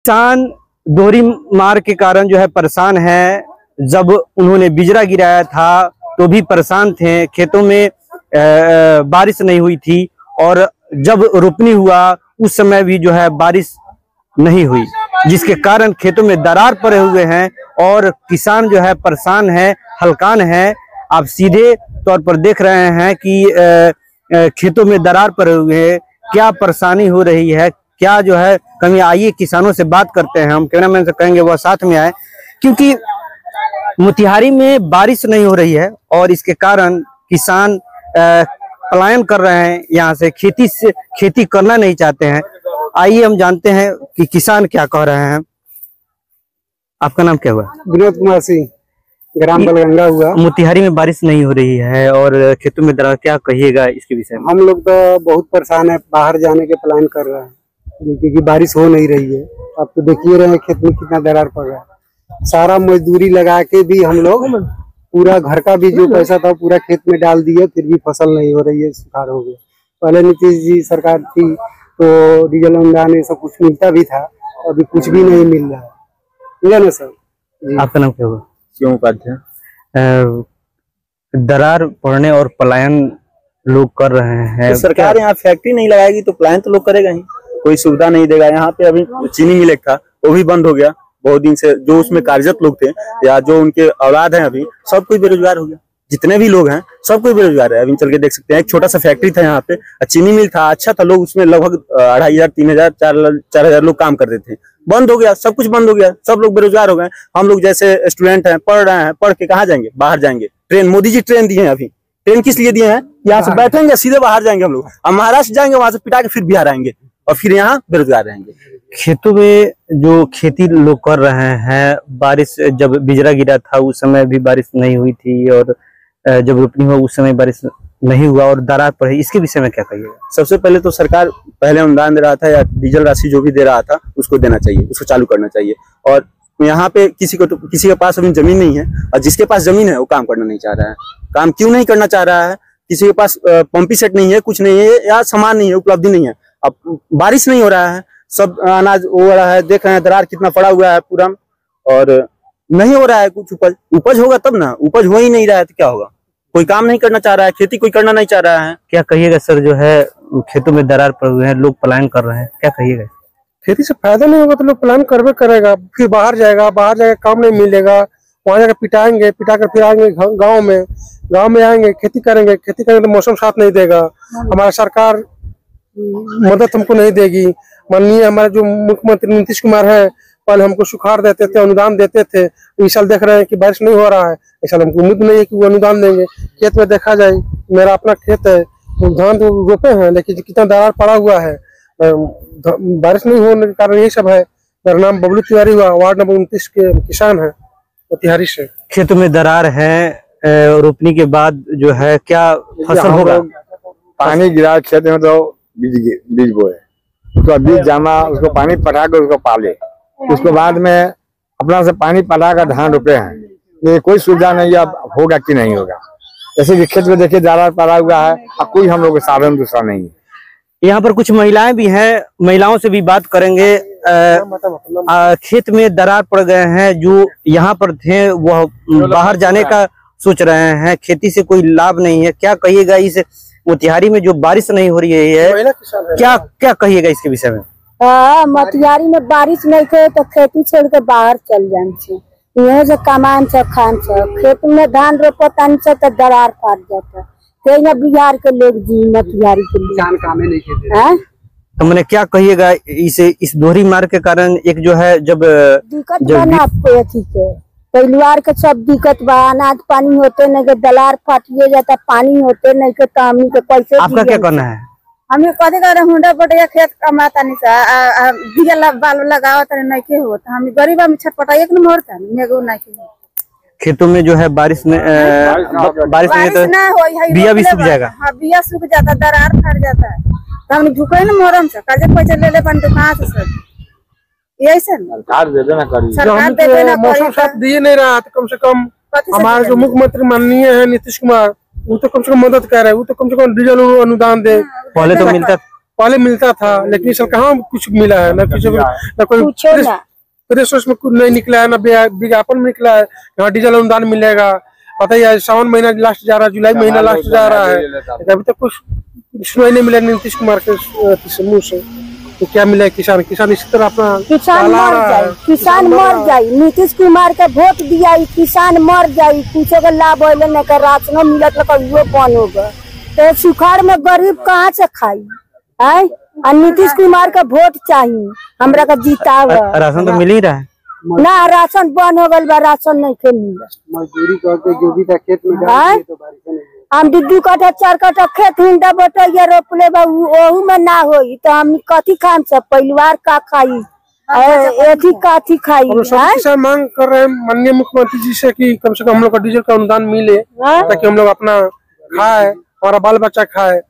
किसान दोहरी मार के कारण जो है परेशान है। जब उन्होंने बिजरा गिराया था तो भी परेशान थे। खेतों में बारिश नहीं हुई थी और जब रोपनी हुआ उस समय भी जो है बारिश नहीं हुई, जिसके कारण खेतों में दरार पड़े हुए हैं और किसान जो है परेशान है, हलकान है। आप सीधे तौर पर देख रहे हैं कि खेतों में दरार पड़े हुए हैं, क्या परेशानी हो रही है, क्या जो है कमी। आइए किसानों से बात करते हैं। हम कैमरामैन से कहेंगे वह साथ में आए, क्योंकि मोतिहारी में बारिश नहीं हो रही है और इसके कारण किसान पलायन कर रहे हैं, यहाँ से खेती करना नहीं चाहते हैं। आइए हम जानते हैं कि किसान क्या कह रहे हैं। आपका नाम क्या हुआ? विनोद कुमार सिंह, ग्राम बलगंगा हुआ। मोतिहारी में बारिश नहीं हो रही है और खेतों में दरार, क्या कहिएगा इसके विषय में? हम लोग तो बहुत परेशान है, बाहर जाने के प्लान कर रहे हैं क्योंकि बारिश हो नहीं रही है। आप तो देखिए रहे हैं खेत में कितना दरार पड़ रहा है। सारा मजदूरी लगा के भी हम लोग पूरा घर का भी जो पैसा था पूरा खेत में डाल दिए, फिर भी फसल नहीं हो रही है, सुखाड़ हो गया। पहले नीतीश जी सरकार थी तो डीजल अनुदान ये सब कुछ मिलता भी था, अभी कुछ भी नहीं मिल रहा है। ठीक है ना सर? आपका नाम क्या हुआ? क्यों उपाध्याय। दरार पड़ने और पलायन लोग कर रहे हैं। तो सरकार यहाँ फैक्ट्री नहीं लगाएगी तो पलायन तो लोग करेगा ही, कोई सुविधा नहीं देगा। यहाँ पे अभी चीनी मिल था वो भी बंद हो गया बहुत दिन से। जो उसमें कार्यरत लोग थे या जो उनके औलाद हैं अभी सब कोई बेरोजगार हो गया। जितने भी लोग हैं सब कोई बेरोजगार है। अभी चल के देख सकते हैं, एक छोटा सा फैक्ट्री था यहाँ पे, चीनी मिल था, अच्छा था, लोग उसमें लगभग 2500, 3000, 4000 लोग काम करते थे। बंद हो गया, सब कुछ बंद हो गया, सब लोग बेरोजगार हो गए। हम लोग जैसे स्टूडेंट हैं, पढ़ रहे हैं, पढ़ के कहाँ जाएंगे? बाहर जाएंगे। ट्रेन, मोदी जी ट्रेन दिए हैं। अभी ट्रेन किस लिए दिए हैं? यहाँ से बैठेंगे सीधे बाहर जाएंगे हम लोग। अब महाराष्ट्र जाएंगे, वहां से पिटा के फिर बिहार आएंगे और फिर यहाँ बेरोजगार रहेंगे। खेतों में जो खेती लोग कर रहे हैं, बारिश जब बिजरा गिरा था उस समय भी बारिश नहीं हुई थी और जब रोपनी हुआ उस समय बारिश नहीं हुआ और दरार पड़ी, इसके विषय में क्या कहिएगा? सबसे पहले तो सरकार पहले अनुदान दे रहा था या डीजल राशि जो भी दे रहा था उसको देना चाहिए, उसको चालू करना चाहिए। और यहाँ पे किसी के पास अभी जमीन नहीं है और जिसके पास जमीन है वो काम करना नहीं चाह रहा है। काम क्यों नहीं करना चाह रहा है? किसी के पास पंपी सेट नहीं है, कुछ नहीं है, या सामान नहीं है, उपलब्धि नहीं है। अब बारिश नहीं हो रहा है, सब अनाज हो रहा है, देख रहे हैं दरार कितना पड़ा हुआ है पूरा, और नहीं हो रहा है कुछ। उपज होगा तब ना, उपज हो ही नहीं रहा है तो क्या होगा? कोई काम नहीं करना चाह रहा है, खेती कोई करना नहीं चाह रहा है। क्या कहिएगा सर, जो है खेतों में दरार पड़े हुए हैं, लोग पलायन कर रहे हैं, क्या कहिएगा? खेती से फायदा नहीं होगा तो लोग प्लान करवे करेगा, फिर बाहर जाएगा काम नहीं मिलेगा, वहां जाकर पिटाएंगे, पिटा कर फिर आएंगे गाँव में आएंगे, खेती करेंगे तो मौसम साथ नहीं देगा, हमारा सरकार मदद हमको नहीं देगी। माननीय हमारे जो मुख्यमंत्री नीतीश कुमार है, पहले हमको सुखाड़ देते थे, अनुदान देते थे। इस साल देख रहे हैं कि बारिश नहीं हो रहा है, इस साल हमको उम्मीद नहीं है कि वो अनुदान देंगे। खेत में देखा जाए, मेरा अपना खेत है, धान तो रोपे हैं लेकिन कितना दरार पड़ा हुआ है, बारिश नहीं होने के कारण यही सब है। मेरा नाम बबलू तिवारी हुआ, वार्ड नंबर 29 के किसान है मोतिहारी से। खेतों में दरार है, रोपनी के बाद जो है क्या फसल होगा? पानी गिरा खेत में तो बीज बोए, उसको बीज जामा, उसको पानी पटा कर उसको पाले, उसके बाद में अपना से पानी पटा कर धान रोपे हैं। ये कोई सुविधा नहीं है, अब होगा कि नहीं होगा। जैसे कि खेत में देखिए दरार पड़ा हुआ है, अब कोई हम लोग के साधन दूसरा नहीं है। यहाँ पर कुछ महिलाएं भी हैं, महिलाओं से भी बात करेंगे। खेत में दरार पड़ गए हैं, जो यहाँ पर थे वह बाहर जाने का सोच रहे हैं, खेती से कोई लाभ नहीं है। क्या कहिएगा इस मोतिहारी में जो बारिश नहीं हो रही है, क्या कहिएगा इसके विषय में? मोतिहारी में बारिश नहीं थे तो खेती छोड़ के बाहर चल जाए, यहाँ से कमान से खान से खेत में धान रोपतान से तो दरार फट जाता। कहीं बिहार के लोग जी मोतिहारी के किसान काम नहीं करते। तो मैंने क्या कहिएगा इस दोहरी मार के कारण एक जो है जब दिक्कत बना अथी के परिवार के सब दिक्कत बा, अनाज पानी होते नहीं के दलार फटिए जाता, पानी होते नहीं के तो हमनी के कैसे? आपका क्या करना है? हमें कथी कर हुंडा पटिया खेत कमाता नहीं सा दिया बाल लगावत नहीं के होता, हम गरीब में छटपटाइए के मोरता नेगो नहीं के। खेतों में जो है बारिश में तो बिया भी सूख जाएगा। हाँ, बिया सूख जाता, दरार फट जाता है, तो हम झुके ना मोरम से कर्जे पैसे ले ले बन तो कहाँ से सर? यही से सरकार दे देना करी, सरकार दे देना, मौसम साथ दिए नहीं रहा तो कम से कम हमारे जो मुख्यमंत्री माननीय है नीतीश कुमार, वो तो कम से कम मदद कर रहे हैं, वो तो कम से कम डीजल अनुदान दे। पहले तो मिलता पहले मिलता था, लेकिन इस साल कहाँ कुछ मिला है, न कोई प्रेस में कुछ नहीं निकला है, न विज्ञापन में निकला है यहाँ डीजल अनुदान मिलेगा। पता ही सावन महीना लास्ट जा रहा है, जुलाई महीना लास्ट जा रहा है, अभी तक कुछ सुनाई नहीं मिला नीतीश कुमार के मुंह से। तो क्या मिला किसान इसी तरह अपना किसान मर जाये। नीतीश कुमार के वोट दिया, किसान मर जाये, कुछ का लाभ हो न कर राशन मिलत वो बंद होगा, तो सुखाड़ में गरीब कहाँ से खाई है। और नीतीश कुमार का वोट चाहिए हमरा का जीताव। राशन तो मिल ही रहा है ना, राशन बंद हो गल बा, राशन नहीं के मिला। मजदूरी करके जो भी खेत में डालते तो बारिश नहीं। हम 2 कट्ठा 4 कट्ठा खेत हिंदा बटैया रोपले बा, ओहू में ना होई तो हम कथी खाम सब परिवार का खाई, एथी काथी खाई। किसान मांग कर रहे हैं माननीय मुख्यमंत्री जी से कि कम से कम हम लोग का डीजल का अनुदान मिले, ताकि हम लोग अपना खाए, हमारा बाल बच्चा खाए।